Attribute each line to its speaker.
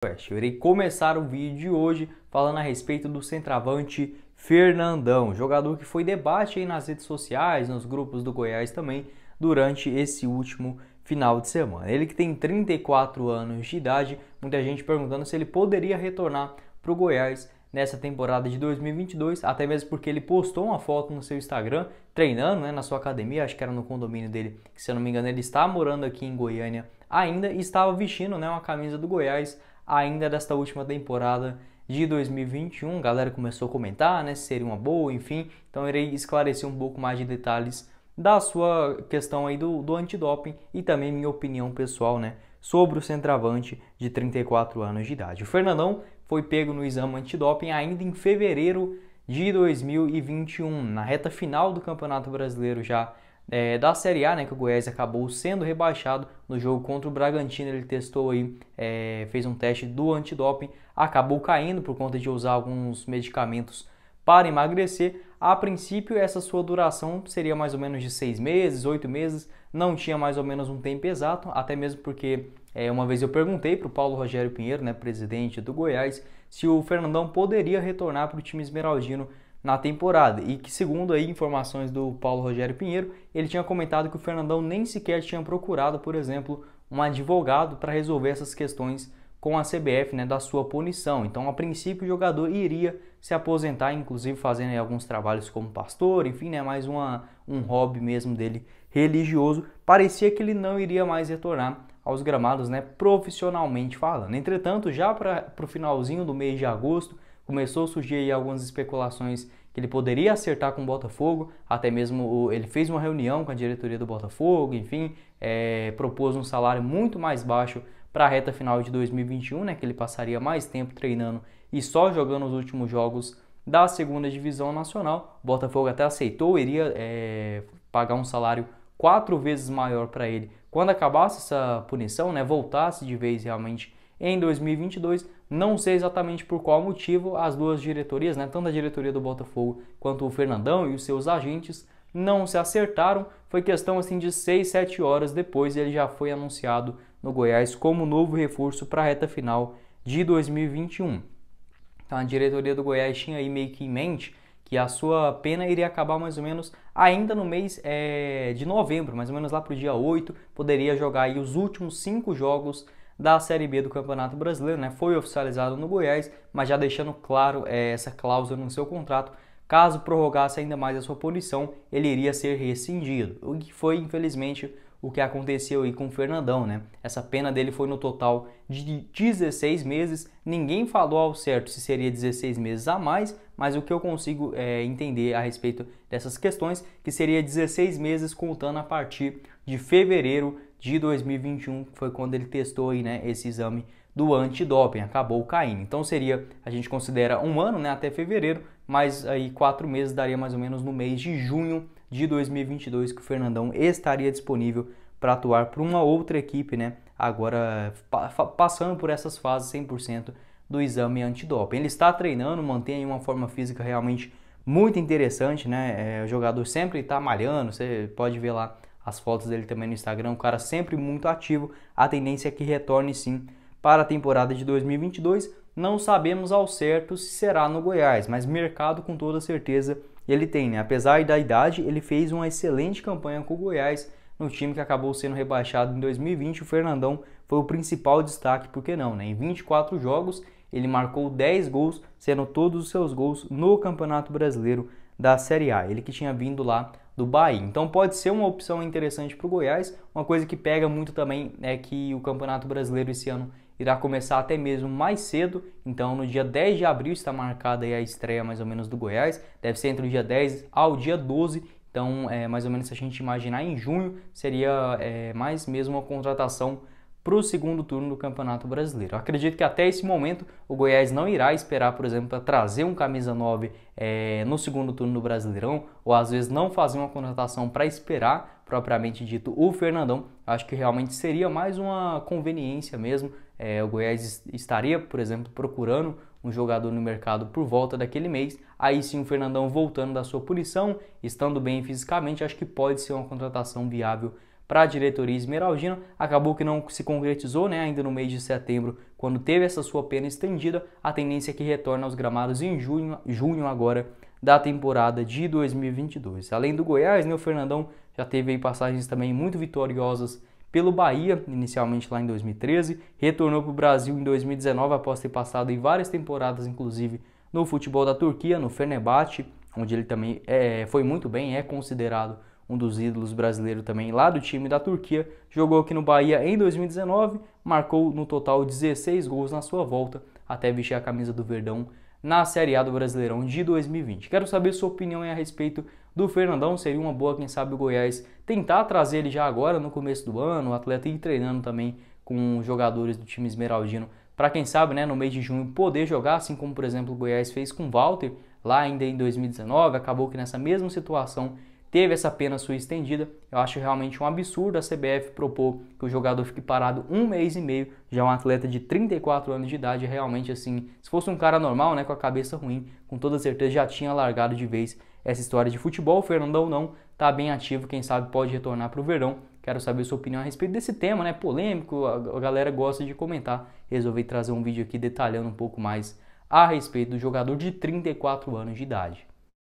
Speaker 1: Eu irei começar o vídeo de hoje falando a respeito do centroavante Fernandão, jogador que foi debate aí nas redes sociais, nos grupos do Goiás também, durante esse último final de semana. Ele que tem 34 anos de idade, muita gente perguntando se ele poderia retornar para o Goiás nessa temporada de 2022, até mesmo porque ele postou uma foto no seu Instagram, treinando, na sua academia, acho que era no condomínio dele, que se eu não me engano ele está morando aqui em Goiânia ainda, e estava vestindo uma camisa do Goiás, ainda desta última temporada de 2021. A galera começou a comentar, se seria uma boa, enfim. Então irei esclarecer um pouco mais de detalhes da sua questão aí do antidoping e também minha opinião pessoal, sobre o centroavante de 34 anos de idade. O Fernandão foi pego no exame antidoping ainda em fevereiro de 2021, na reta final do Campeonato Brasileiro já da Série A, que o Goiás acabou sendo rebaixado. No jogo contra o Bragantino ele testou aí, fez um teste do antidoping, acabou caindo por conta de usar alguns medicamentos para emagrecer. A princípio essa sua duração seria mais ou menos de 6 meses, 8 meses, não tinha mais ou menos um tempo exato, até mesmo porque uma vez eu perguntei para o Paulo Rogério Pinheiro, presidente do Goiás, se o Fernandão poderia retornar para o time esmeraldino na temporada, e que, segundo aí informações do Paulo Rogério Pinheiro, ele tinha comentado que o Fernandão nem sequer tinha procurado, por exemplo, um advogado para resolver essas questões com a CBF, da sua punição. Então, a princípio, o jogador iria se aposentar, inclusive fazendo aí alguns trabalhos como pastor, enfim, mais um hobby mesmo dele religioso. Parecia que ele não iria mais retornar aos gramados, profissionalmente falando. Entretanto, já para o finalzinho do mês de agosto, começou a surgir aí algumas especulações que ele poderia acertar com o Botafogo, até mesmo ele fez uma reunião com a diretoria do Botafogo, enfim, propôs um salário muito mais baixo para a reta final de 2021, que ele passaria mais tempo treinando e só jogando os últimos jogos da segunda divisão nacional. O Botafogo até aceitou, iria pagar um salário 4 vezes maior para ele quando acabasse essa punição, voltasse de vez realmente em 2022, não sei exatamente por qual motivo as duas diretorias, tanto a diretoria do Botafogo quanto o Fernandão e os seus agentes, não se acertaram. Foi questão assim de 6, 7 horas depois ele já foi anunciado no Goiás como novo reforço para a reta final de 2021. Então a diretoria do Goiás tinha aí meio que em mente que a sua pena iria acabar mais ou menos ainda no mês de novembro, mais ou menos lá para o dia 8, poderia jogar aí os últimos 5 jogos da Série B do Campeonato Brasileiro, Foi oficializado no Goiás, mas já deixando claro essa cláusula no seu contrato, caso prorrogasse ainda mais a sua punição, ele iria ser rescindido, o que foi, infelizmente, o que aconteceu aí com o Fernandão, Essa pena dele foi no total de 16 meses, ninguém falou ao certo se seria 16 meses a mais, mas o que eu consigo entender a respeito dessas questões, que seria 16 meses contando a partir de fevereiro de 2021, que foi quando ele testou aí, esse exame do antidoping, acabou caindo. Então a gente considera um ano, até fevereiro, mas aí 4 meses daria mais ou menos no mês de junho de 2022 que o Fernandão estaria disponível para atuar para uma outra equipe, agora passando por essas fases 100% do exame antidoping. Ele está treinando, mantém uma forma física realmente muito interessante, O jogador sempre está malhando, você pode ver lá as fotos dele também no Instagram, o cara sempre muito ativo. A tendência é que retorne sim para a temporada de 2022. Não sabemos ao certo se será no Goiás, mas mercado com toda certeza ele tem, Apesar da idade, ele fez uma excelente campanha com o Goiás, no time que acabou sendo rebaixado em 2020. O Fernandão foi o principal destaque, por que não, Em 24 jogos, ele marcou 10 gols, sendo todos os seus gols no Campeonato Brasileiro da Série A. Ele que tinha vindo lá do Bahia. Então pode ser uma opção interessante para o Goiás. Uma coisa que pega muito também é que o Campeonato Brasileiro esse ano irá começar até mesmo mais cedo. Então no dia 10 de abril está marcada aí a estreia mais ou menos do Goiás. Deve ser entre o dia 10 ao dia 12. Então mais ou menos, se a gente imaginar em junho, seria mais mesmo uma contratação para o segundo turno do Campeonato Brasileiro. Eu acredito que até esse momento o Goiás não irá esperar, por exemplo, para trazer um camisa 9 no segundo turno do Brasileirão, ou às vezes não fazer uma contratação para esperar, propriamente dito, o Fernandão. Acho que realmente seria mais uma conveniência mesmo. O Goiás estaria, por exemplo, procurando um jogador no mercado por volta daquele mês. Aí sim o Fernandão voltando da sua punição, estando bem fisicamente, acho que pode ser uma contratação viável para a diretoria esmeraldina. Acabou que não se concretizou, né, ainda no mês de setembro, quando teve essa sua pena estendida. A tendência é que retorne aos gramados em junho agora da temporada de 2022. Além do Goiás, né, o Fernandão já teve aí passagens também muito vitoriosas pelo Bahia, inicialmente lá em 2013, retornou para o Brasil em 2019 após ter passado em várias temporadas, inclusive no futebol da Turquia, no Fenerbahçe, onde ele também foi muito bem, é considerado um dos ídolos brasileiros também lá do time da Turquia. Jogou aqui no Bahia em 2019, marcou no total 16 gols na sua volta até vestir a camisa do Verdão na Série A do Brasileirão de 2020. Quero saber sua opinião a respeito do Fernandão. Seria uma boa, quem sabe, o Goiás tentar trazer ele já agora no começo do ano, o atleta ir treinando também com jogadores do time esmeraldino, para quem sabe, né, no mês de junho poder jogar, assim como, por exemplo, o Goiás fez com o Walter lá ainda em 2019, acabou que nessa mesma situação teve essa pena sua estendida. Eu acho realmente um absurdo a CBF propor que o jogador fique parado um mês e meio, já um atleta de 34 anos de idade, realmente assim, se fosse um cara normal, né, com a cabeça ruim, com toda certeza já tinha largado de vez essa história de futebol. O Fernandão não, tá bem ativo, quem sabe pode retornar para o Verdão. Quero saber sua opinião a respeito desse tema, né, polêmico, a galera gosta de comentar. Resolvi trazer um vídeo aqui detalhando um pouco mais a respeito do jogador de 34 anos de idade.